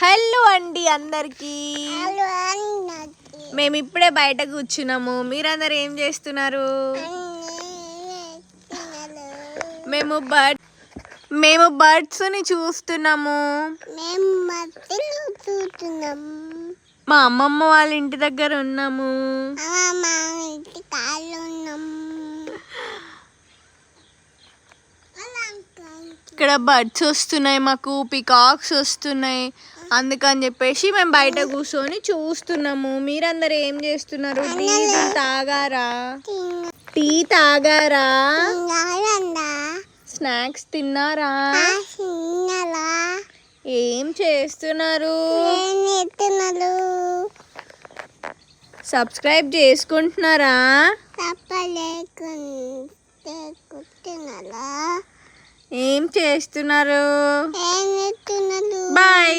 Hello అండి అందరికి. మేము ఇప్పుడే బయట కూర్చున్నాము. మీరందరూ ఏం చేస్తున్నారు? మేము బర్డ్స్ ని చూస్తున్నాము. మా అమ్మమ్మ వాళ్ళ ఇంటి దగ్గర ఉన్నాము. ఇక్కడ బర్డ్స్ వస్తున్నాయి, మాకు పికాక్స్ వస్తున్నాయి. అందుకని చెప్పేసి మేము బయట కూర్చొని చూస్తున్నాము. మీరందరూ ఏం చేస్తున్నారు? టీ తాగారా? స్నాక్స్ తిన్నారా? ఏం చేస్తున్నారు? సబ్స్క్రైబ్ చేసుకుంటున్నారా? ఏం చేస్తున్నారు? బాయ్.